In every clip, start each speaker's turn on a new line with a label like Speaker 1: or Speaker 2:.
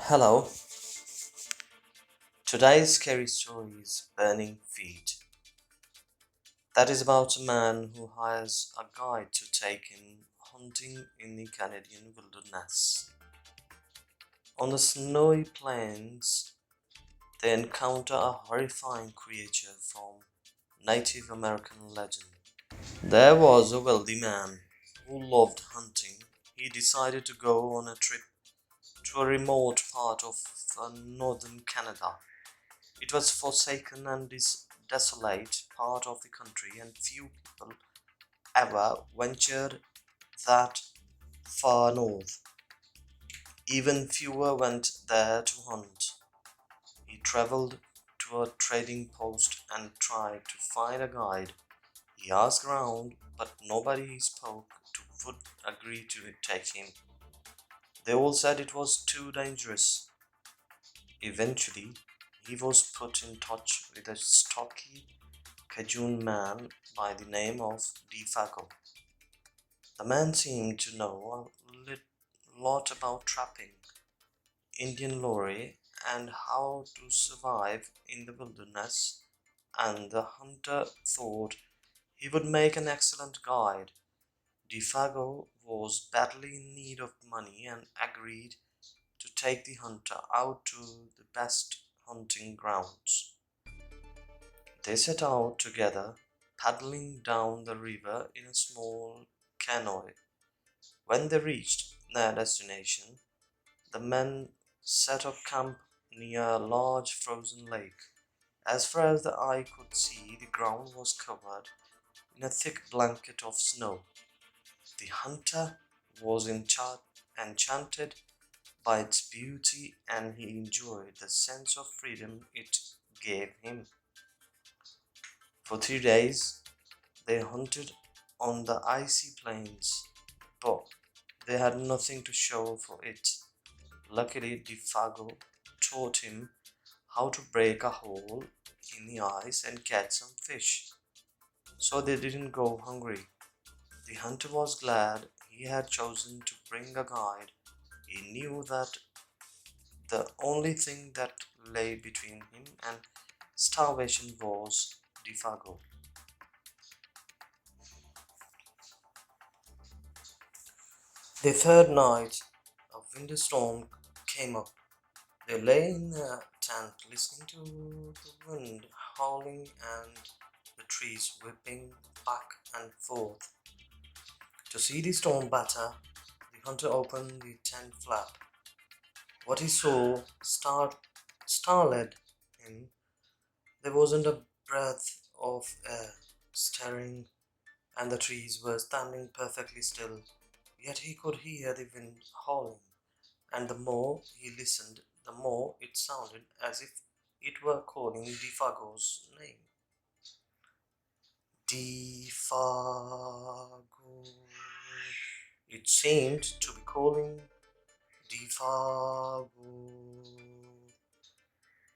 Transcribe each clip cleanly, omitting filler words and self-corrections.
Speaker 1: Hello, today's scary story is Burning Feet. That is about a man who hires a guide to take him hunting in the Canadian wilderness. On the snowy plains, they encounter a horrifying creature from Native American legend. There was a wealthy man who loved hunting. He decided to go on a trip to a remote part of northern Canada. It was forsaken and desolate part of the country, and few people ever ventured that far north. Even fewer went there to hunt. He traveled to a trading post and tried to find a guide. He asked around, but nobody he spoke to would agree to take him. They all said it was too dangerous. Eventually, he was put in touch with a stocky Cajun man by the name of Defago. The man seemed to know a lot about trapping, Indian lore, and how to survive in the wilderness, and the hunter thought he would make an excellent guide. Defago was badly in need of money and agreed to take the hunter out to the best hunting grounds. They set out together, paddling down the river in a small canoe. When they reached their destination, the men set up camp near a large frozen lake. As far as the eye could see, the ground was covered in a thick blanket of snow. The hunter was enchanted by its beauty, and he enjoyed the sense of freedom it gave him. For 3 days, they hunted on the icy plains, but they had nothing to show for it. Luckily, Defago taught him how to break a hole in the ice and catch some fish, so they didn't go hungry. The hunter was glad he had chosen to bring a guide. He knew that the only thing that lay between him and starvation was Defago. The third night, a windstorm came up. They lay in a tent listening to the wind howling and the trees whipping back and forth. To see the storm batter, the hunter opened the tent flap. What he saw startled him. There wasn't a breath of air stirring, and the trees were standing perfectly still. Yet he could hear the wind howling, and the more he listened, the more it sounded as if it were calling Defago's name. Defago. It seemed to be calling Defago.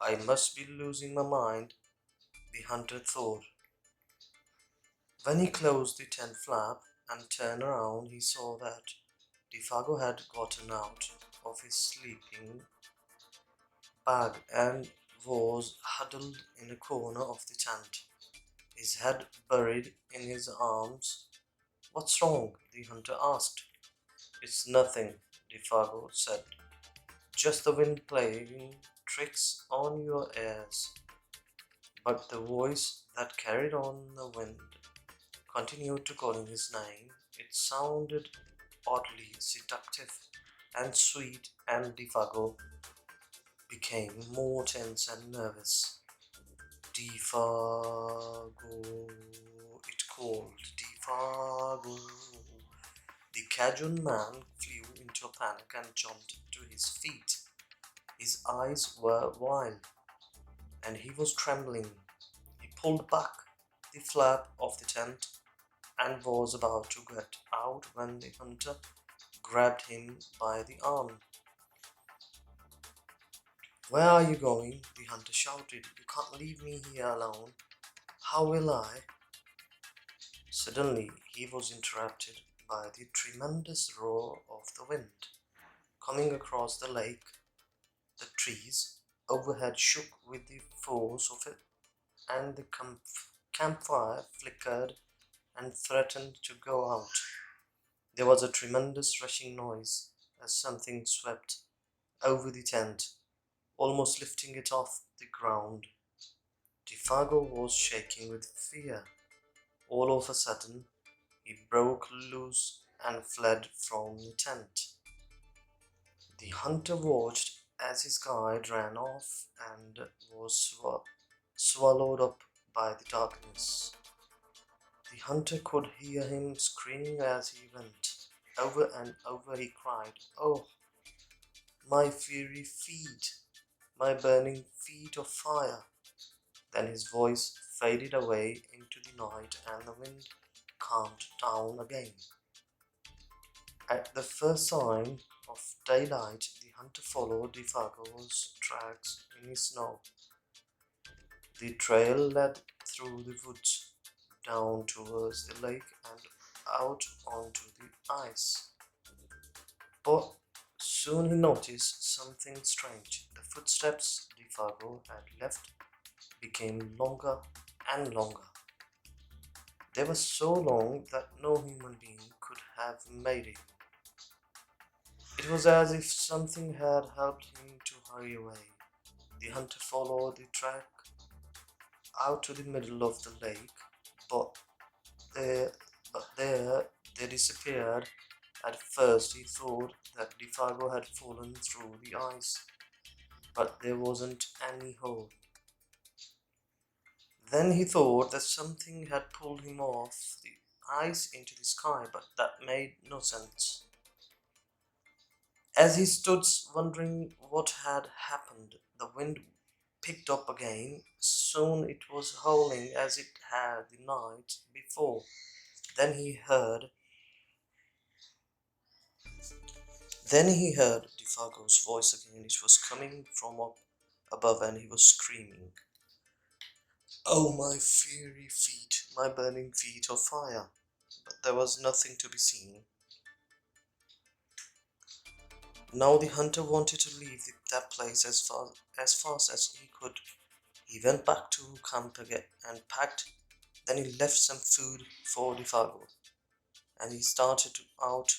Speaker 1: I must be losing my mind, the hunter thought. When he closed the tent flap and turned around, he saw that Defago had gotten out of his sleeping bag and was huddled in a corner of the tent, his head buried in his arms. What's wrong? The hunter asked. It's nothing, Defago said. Just the wind playing tricks on your ears. But the voice that carried on the wind continued to call his name. It sounded oddly seductive and sweet, and Defago became more tense and nervous. Defago, it called. Defago. The Cajun man flew into a panic and jumped to his feet. His eyes were wild, and he was trembling. He pulled back the flap of the tent and was about to get out when the hunter grabbed him by the arm. Where are you going? The hunter shouted. You can't leave me here alone. How will I? Suddenly, he was interrupted by the tremendous roar of the wind coming across the lake. The trees overhead shook with the force of it, and the campfire flickered and threatened to go out. There was a tremendous rushing noise as something swept over the tent, almost lifting it off the ground. Defago was shaking with fear. All of a sudden, he broke loose and fled from the tent. The hunter watched as his guide ran off and was swallowed up by the darkness. The hunter could hear him screaming as he went. Over and over he cried, "Oh, my fiery feet, my burning feet of fire." Then his voice faded away into the night and the wind calmed down again. At the first sign of daylight, the hunter followed Defago's tracks in the snow. The trail led through the woods, down towards the lake and out onto the ice. But soon he noticed something strange. The footsteps Defago had left became longer and longer. They were so long that no human being could have made it. It was as if something had helped him to hurry away. The hunter followed the track out to the middle of the lake, but there, but there they disappeared. At first he thought that Defago had fallen through the ice, but there wasn't any hole. Then he thought that something had pulled him off the ice into the sky, but that made no sense. As he stood wondering what had happened, the wind picked up again. Soon it was howling as it had the night before. Then he heard then he heard Defago's voice again. It was coming from up above and he was screaming, "Oh, my fiery feet, my burning feet of fire." But there was nothing to be seen. Now the hunter wanted to leave that place as fast as he could. He went back to camp again and packed. Then he left some food for Defago, and he started out.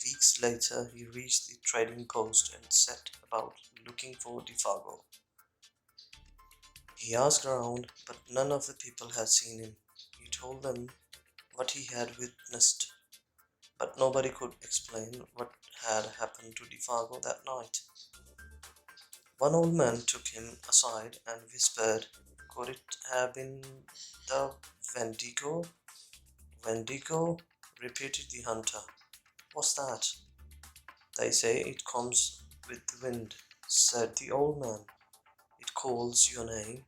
Speaker 1: Weeks later, he reached the trading post and set about looking for Defago. He asked around, but none of the people had seen him. He told them what he had witnessed, but nobody could explain what had happened to Defago that night. One old man took him aside and whispered, "Could it have been the Wendigo?" "Wendigo?" repeated the hunter. "What's that?" "They say it comes with the wind," said the old man. "It calls your name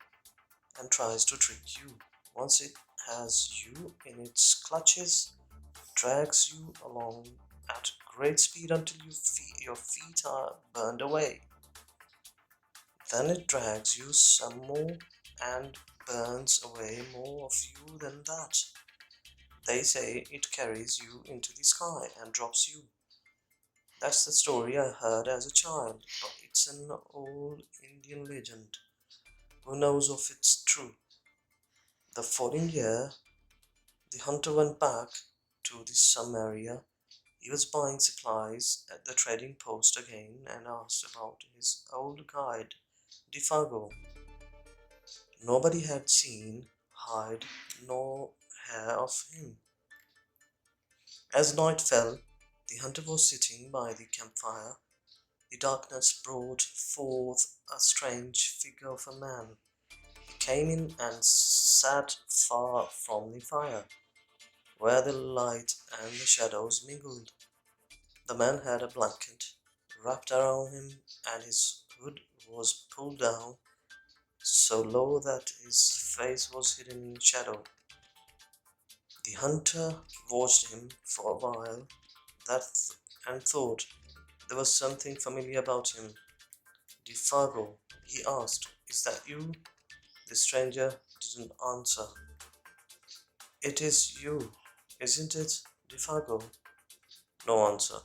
Speaker 1: and tries to trick you. Once it has you in its clutches, it drags you along at great speed until your feet are burned away. Then it drags you some more and burns away more of you than that. They say it carries you into the sky and drops you." That's the story I heard as a child, but it's an old Indian legend. Who knows if it's true? The following year, the hunter went back to the Sum area. He was buying supplies at the trading post again and asked about his old guide, Defago. Nobody had seen hide nor hair of him. As night fell, the hunter was sitting by the campfire. The darkness brought forth a strange figure of a man. He came in and sat far from the fire, where the light and the shadows mingled. The man had a blanket wrapped around him, and his hood was pulled down so low that his face was hidden in shadow. The hunter watched him for a while that and thought there was something familiar about him. "Defago," he asked, "is that you?" The stranger didn't answer. "It is you, isn't it, Defago?" No answer.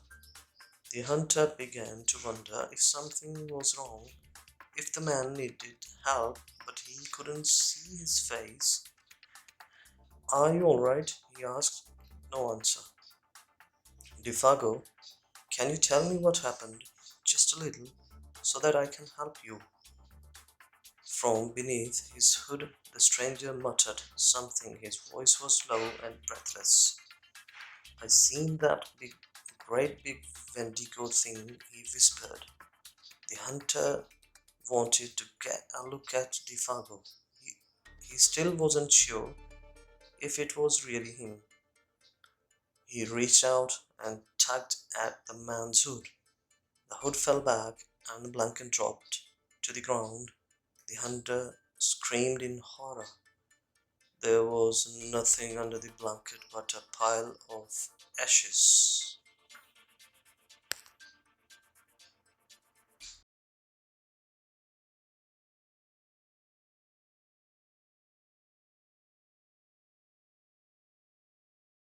Speaker 1: The hunter began to wonder if something was wrong, if the man needed help, but he couldn't see his face. Are you alright? He asked. No answer. Defago, can you tell me what happened? Just a little, so that I can help you. From beneath his hood, the stranger muttered something. His voice was low and breathless. I seen that great big Wendigo thing, he whispered. The hunter wanted to get a look at Defago. He still wasn't sure if it was really him. He reached out and tugged at the man's hood. The hood fell back and the blanket dropped to the ground. The hunter screamed in horror. There was nothing under the blanket but a pile of ashes.